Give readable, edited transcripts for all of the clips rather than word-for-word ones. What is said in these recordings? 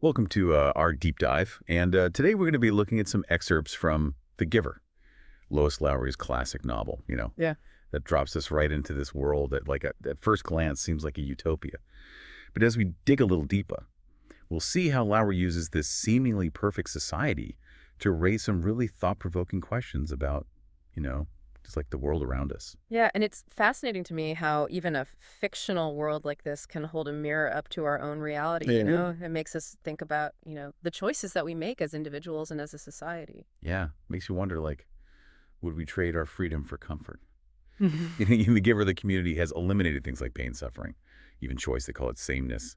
Welcome to our deep dive, and today we're going to be looking at some excerpts from The Giver, Lois Lowry's classic novel, Yeah. that drops us right into this world that, at first glance, seems like a utopia. But as we dig a little deeper, we'll see how Lowry uses this seemingly perfect society to raise some really thought-provoking questions about, you know, just like the world around us. Yeah, and it's fascinating to me how even a fictional world like this can hold a mirror up to our own reality, Yeah. It makes us think about, the choices that we make as individuals and as a society. Yeah, makes you wonder, would we trade our freedom for comfort? Mhm. In The Giver, the community has eliminated things like pain, suffering, even choice. They call it sameness.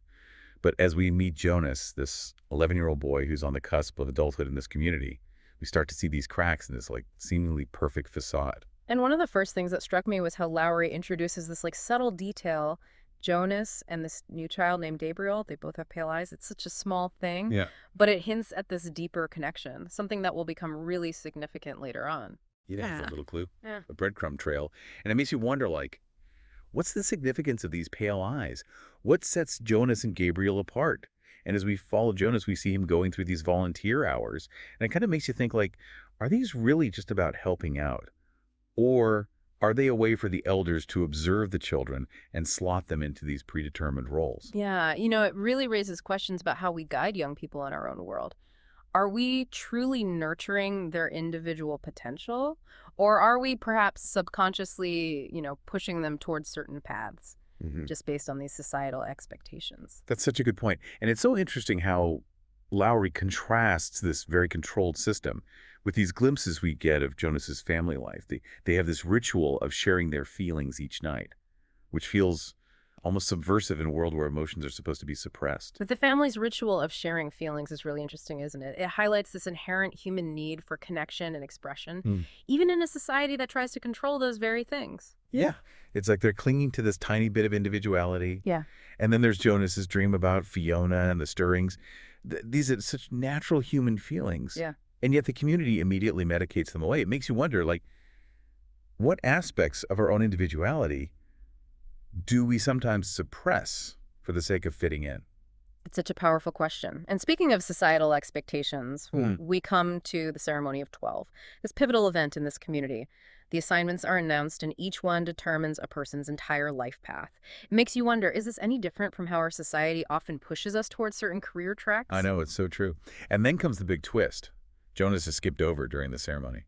But as we meet Jonas, this 11-year-old boy who's on the cusp of adulthood in this community, we start to see these cracks in this seemingly perfect facade. And one of the first things that struck me was how Lowry introduces this subtle detail. Jonas and this new child named Gabriel, they both have pale eyes. It's such a small thing, Yeah. but it hints at this deeper connection, something that will become really significant later on. Yeah, it's a Yeah. little clue, Yeah. a breadcrumb trail. And it makes you wonder, what's the significance of these pale eyes? What sets Jonas and Gabriel apart? And as we follow Jonas, we see him going through these volunteer hours. And it kind of makes you think, are these really just about helping out? Or are they a way for the elders to observe the children and slot them into these predetermined roles? Yeah, it really raises questions about how we guide young people in our own world. Are we truly nurturing their individual potential? Or are we perhaps subconsciously, pushing them towards certain paths Hmm. just based on these societal expectations? That's such a good point. And it's so interesting how Lowry contrasts this very controlled system with these glimpses we get of Jonas's family life. They have this ritual of sharing their feelings each night, which feels almost subversive in a world where emotions are supposed to be suppressed. But the family's ritual of sharing feelings is really interesting, isn't it? It highlights this inherent human need for connection and expression, Hmm. even in a society that tries to control those very things. Yeah. It's like they're clinging to this tiny bit of individuality. Yeah. And then there's Jonas's dream about Fiona and the stirrings. These are such natural human feelings. Yeah. And yet the community immediately medicates them away. It makes you wonder, what aspects of our own individuality do we sometimes suppress for the sake of fitting in? It's such a powerful question. And speaking of societal expectations, Hmm. we come to the ceremony of 12, this pivotal event in this community. The assignments are announced, and each one determines a person's entire life path. It makes you wonder, is this any different from how our society often pushes us towards certain career I tracks? know, it's so true. And then comes the big twist. Jonas is skipped over during the ceremony.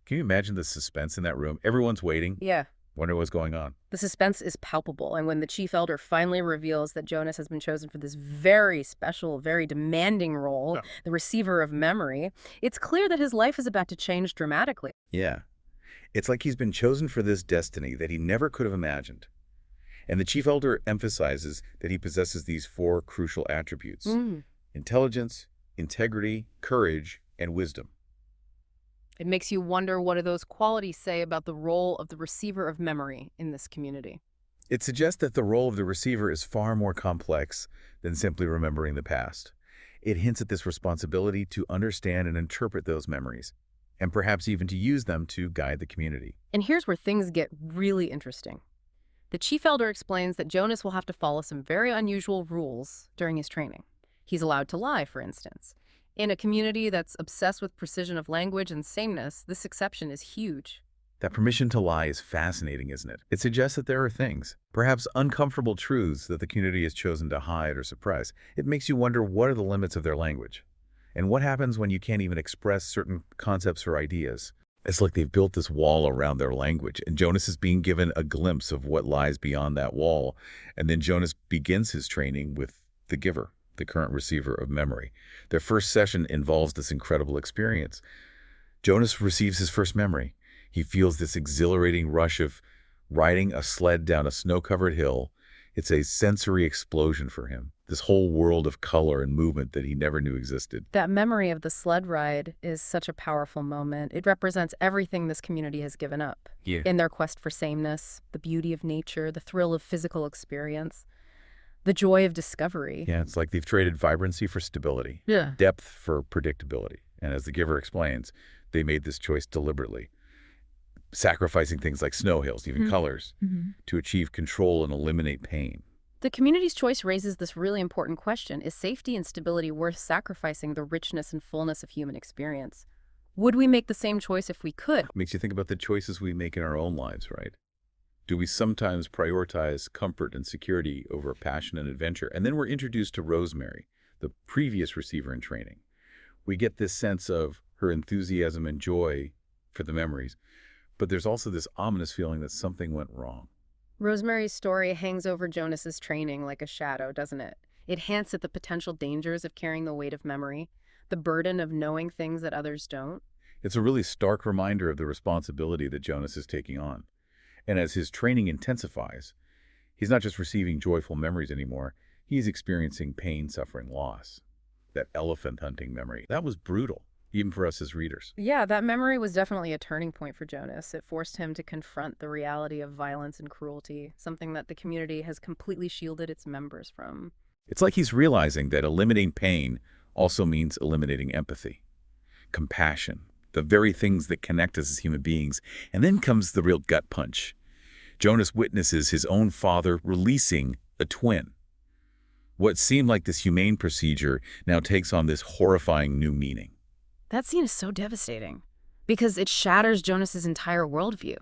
Can you imagine the suspense in that room? Everyone's waiting, Yeah. wondering what's going on. The suspense is palpable, and when the chief elder finally reveals that Jonas has been chosen for this very special, very demanding role, Yeah. the receiver of memory, it's clear that his life is about to change dramatically. Yeah. It's like he's been chosen for this destiny that he never could have imagined. And the chief elder emphasizes that he possesses these four crucial attributes: Mm. intelligence, integrity, courage, and wisdom. It makes you wonder, what do those qualities say about the role of the receiver of memory in this community? It suggests that the role of the receiver is far more complex than simply remembering the past. It hints at this responsibility to understand and interpret those memories, and perhaps even to use them to guide the community. And here's where things get really interesting. The chief elder explains that Jonas will have to follow some very unusual rules during his training. He's allowed to lie, for instance. In a community that's obsessed with precision of language and sameness, this exception is huge. That permission to lie is fascinating, isn't it? It suggests that there are things, perhaps uncomfortable truths, that the community has chosen to hide or suppress. It makes you wonder, what are the limits of their language? And what happens when you can't even express certain concepts or ideas? It's like they've built this wall around their language, and Jonas is being given a glimpse of what lies beyond that wall. And then Jonas begins his training with the Giver, the current receiver of memory. Their first session involves this incredible experience. Jonas receives his first memory. He feels this exhilarating rush of riding a sled down a snow-covered hill. It's a sensory explosion for him, this whole world of color and movement that he never knew existed. That memory of the sled ride is such a powerful moment. It represents everything this community has given up Yeah. in their quest for sameness, the beauty of nature, the thrill of physical experience, the joy of discovery. Yeah, it's like they've traded vibrancy for stability, Yeah. depth for predictability. And as the Giver explains, they made this choice deliberately, sacrificing things like snow hills, even colors, Mhm. to achieve control and eliminate pain. The community's choice raises this really important question. Is safety and stability worth sacrificing the richness and fullness of human experience? Would we make the same choice if we could? Makes you think about the choices we make in our own lives, right? Do we sometimes prioritize comfort and security over passion and adventure? And then we're introduced to Rosemary, the previous receiver in training. We get this sense of her enthusiasm and joy for the memories, but there's also this ominous feeling that something went wrong. Rosemary's story hangs over Jonas's training like a shadow, doesn't it? It hints at the potential dangers of carrying the weight of memory, the burden of knowing things that others don't. It's a really stark reminder of the responsibility that Jonas is taking on. And as his training intensifies, he's not just receiving joyful memories anymore, he's experiencing pain, suffering, loss. That elephant hunting memory, that was brutal, even for us as readers. Yeah, that memory was definitely a turning point for Jonas. It forced him to confront the reality of violence and cruelty, something that the community has completely shielded its members from. It's like he's realizing that eliminating pain also means eliminating empathy, compassion, the very things that connect us as human beings. And then comes the real gut punch. Jonas witnesses his own father releasing a twin. What seemed like this humane procedure now takes on this horrifying new meaning. That scene is so devastating because it shatters Jonas's entire worldview.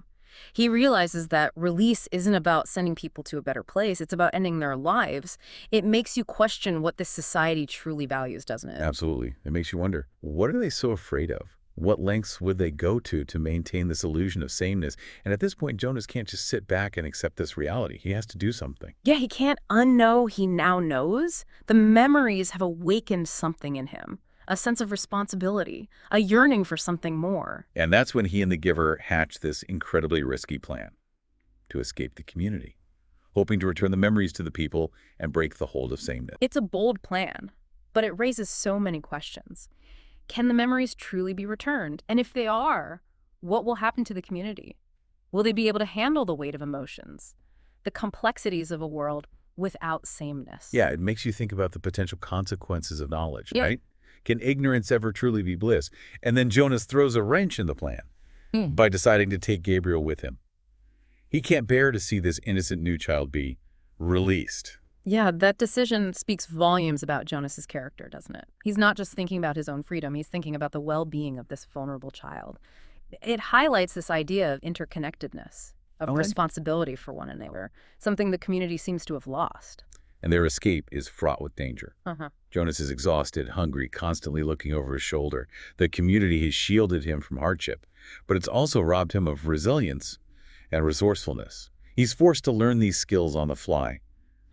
He realizes that release isn't about sending people to a better place, it's about ending their lives. It makes you question what this society truly values, doesn't it? Absolutely. It makes you wonder, what are they so afraid of? What lengths would they go to maintain this illusion of sameness? And at this point, Jonas can't just sit back and accept this reality. He has to do something. Yeah, he can't unknow he now knows. The memories have awakened something in him. A sense of responsibility, a yearning for something more. And that's when he and the Giver hatch this incredibly risky plan to escape the community, hoping to return the memories to the people and break the hold of sameness. It's a bold plan, but it raises so many questions. Can the memories truly be returned? And if they are, what will happen to the community? Will they be able to handle the weight of emotions, the complexities of a world without sameness? Yeah, it makes you think about the potential consequences of knowledge, Yeah. right? Can ignorance ever truly be bliss? And then Jonas throws a wrench in the plan by deciding to take Gabriel with him. He can't bear to see this innocent new child be released. Yeah, that decision speaks volumes about Jonas's character, doesn't it? He's not just thinking about his own freedom, he's thinking about the well-being of this vulnerable child. It highlights this idea of interconnectedness, of responsibility for one another, something the community seems to have lost. And their escape is fraught with danger. Uh-huh. Jonas is exhausted, hungry, constantly looking over his shoulder. The community has shielded him from hardship, but it's also robbed him of resilience and resourcefulness. He's forced to learn these skills on the fly,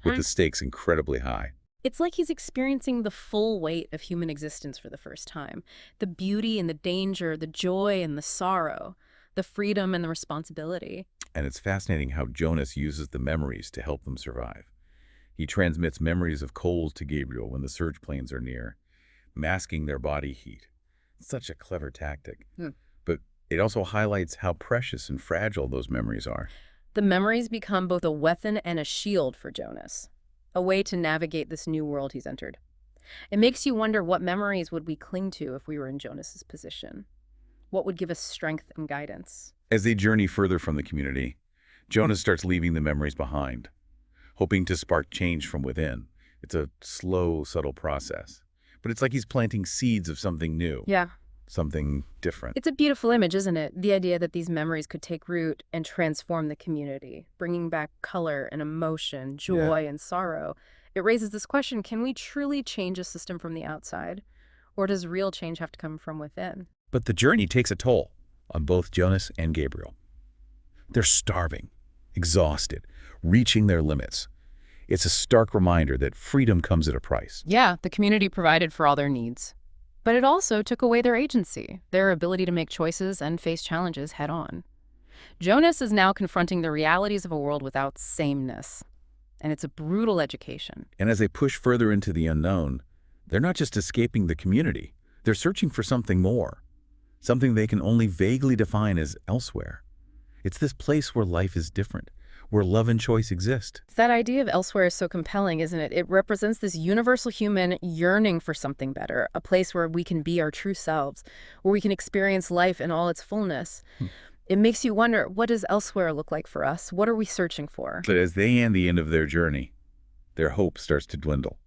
with the stakes incredibly high. It's like he's experiencing the full weight of human existence for the first time. The beauty and the danger, the joy and the sorrow, the freedom and the responsibility. And it's fascinating how Jonas uses the memories to help them survive. He transmits memories of coals to Gabriel when the surge planes are near, masking their body heat. It's such a clever tactic. But it also highlights how precious and fragile those memories are. The memories become both a weapon and a shield for Jonas, a way to navigate this new world he's entered. It makes you wonder, what memories would we cling to if we were in Jonas's position? What would give us strength and guidance? As they journey further from the community, Jonas starts leaving the memories behind, hoping to spark change from within. It's a slow, subtle process. But it's like he's planting seeds of something new. Yeah. Something different. It's a beautiful image, isn't it? The idea that these memories could take root and transform the community, bringing back color and emotion, joy and sorrow. It raises this question, can we truly change a system from the outside? Or does real change have to come from within? But the journey takes a toll on both Jonas and Gabriel. They're starving, exhausted, reaching their limits. It's a stark reminder that freedom comes at a price. Yeah, the community provided for all their needs. But it also took away their agency, their ability to make choices and face challenges head on. Jonas is now confronting the realities of a world without sameness. And it's a brutal education. And as they push further into the unknown, they're not just escaping the community. They're searching for something more, something they can only vaguely define as elsewhere. It's this place where life is different, where love and choice exist. That idea of elsewhere is so compelling, isn't it? It represents this universal human yearning for something better, a place where we can be our true selves, where we can experience life in all its fullness. It makes you wonder, what does elsewhere look like for us? What are we searching for? But as they end the end of their journey, Their hope starts to dwindle.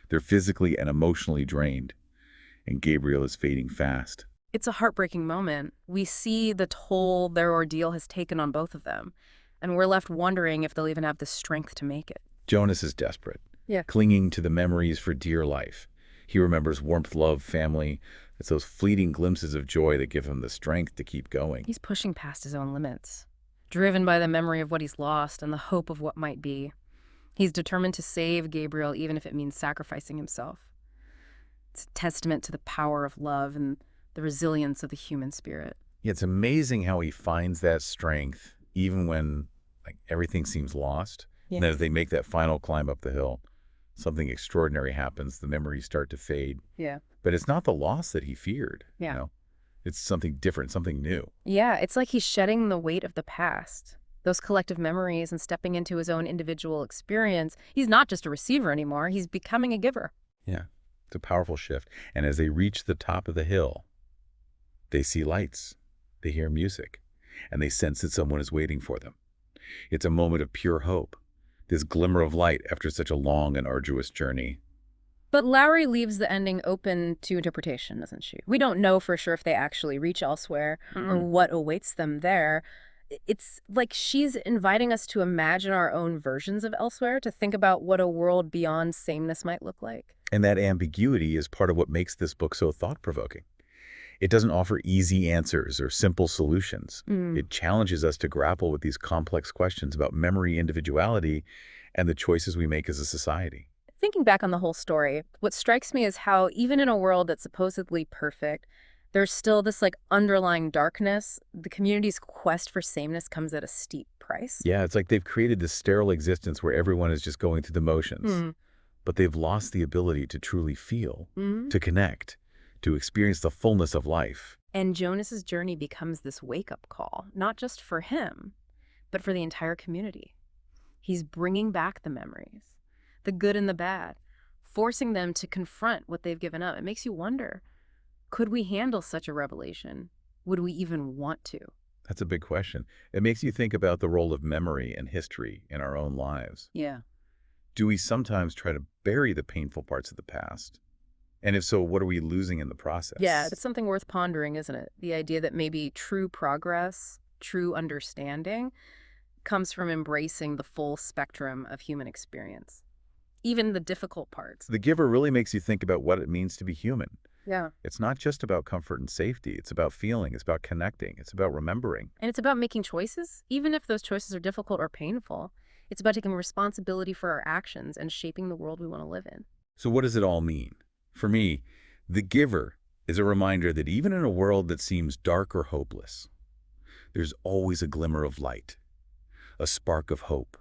They're physically and emotionally drained, and Gabriel is fading fast. It's a heartbreaking moment. We see the toll their ordeal has taken on both of them, and we're left wondering if they'll even have the strength to make it. Jonas is desperate, Yeah. clinging to the memories for dear life. He remembers warmth, love, family. It's those fleeting glimpses of joy that give him the strength to keep going. He's pushing past his own limits, driven by the memory of what he's lost and the hope of what might be. He's determined to save Gabriel, even if it means sacrificing himself. It's a testament to the power of love and the resilience of the human spirit. Yeah, it's amazing how he finds that strength even when everything seems lost. Yeah. And then as they make that final climb up the hill, something extraordinary happens. The memories start to fade. Yeah. But it's not the loss that he feared. Yeah. It's something different, something new. Yeah, it's like he's shedding the weight of the past, those collective memories, and stepping into his own individual experience. He's not just a receiver anymore. He's becoming a giver. Yeah, it's a powerful shift. And as they reach the top of the hill, they see lights, they hear music, and they sense that someone is waiting for them. It's a moment of pure hope, this glimmer of light after such a long and arduous journey. But Lowry leaves the ending open to interpretation, doesn't she? We don't know for sure if they actually reach elsewhere or what awaits them there. It's like she's inviting us to imagine our own versions of elsewhere, to think about what a world beyond sameness might look like. And that ambiguity is part of what makes this book so thought-provoking. It doesn't offer easy answers or simple solutions. It challenges us to grapple with these complex questions about memory, individuality, and the choices we make as a society. Thinking back on the whole story, what strikes me is how even in a world that's supposedly perfect, there's still this underlying darkness. The community's quest for sameness comes at a steep price. Yeah, it's like they've created this sterile existence where everyone is just going through the motions, but they've lost the ability to truly feel, to connect, to experience the fullness of life. And Jonas's journey becomes this wake-up call, not just for him, but for the entire community. He's bringing back the memories, the good and the bad, forcing them to confront what they've given up. It makes you wonder, could we handle such a revelation? Would we even want to? That's a big question. It makes you think about the role of memory and history in our own lives. Yeah. Do we sometimes try to bury the painful parts of the past? And if so, what are we losing in the process? Yeah, it's something worth pondering, isn't it? The idea that maybe true progress, true understanding, comes from embracing the full spectrum of human experience, even the difficult parts. The Giver really makes you think about what it means to be human. Yeah. It's not just about comfort and safety. It's about feeling. It's about connecting. It's about remembering. And it's about making choices, even if those choices are difficult or painful. It's about taking responsibility for our actions and shaping the world we want to live in. So what does it all mean? For me, The Giver is a reminder that even in a world that seems dark or hopeless, there's always a glimmer of light, a spark of hope.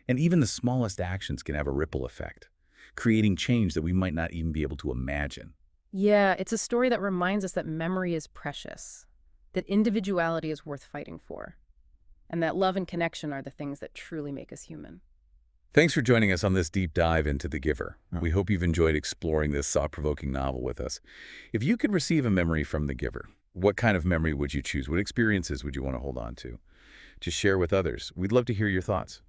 And even the smallest actions can have a ripple effect, creating change that we might not even be able to imagine. Yeah, it's a story that reminds us that memory is precious, that individuality is worth fighting for, and that love and connection are the things that truly make us human. Thanks for joining us on this deep dive into The Giver. We hope you've enjoyed exploring this thought-provoking novel with us. If you could receive a memory from The Giver, what kind of memory would you choose? What experiences would you want to hold on to share with others? We'd love to hear your thoughts.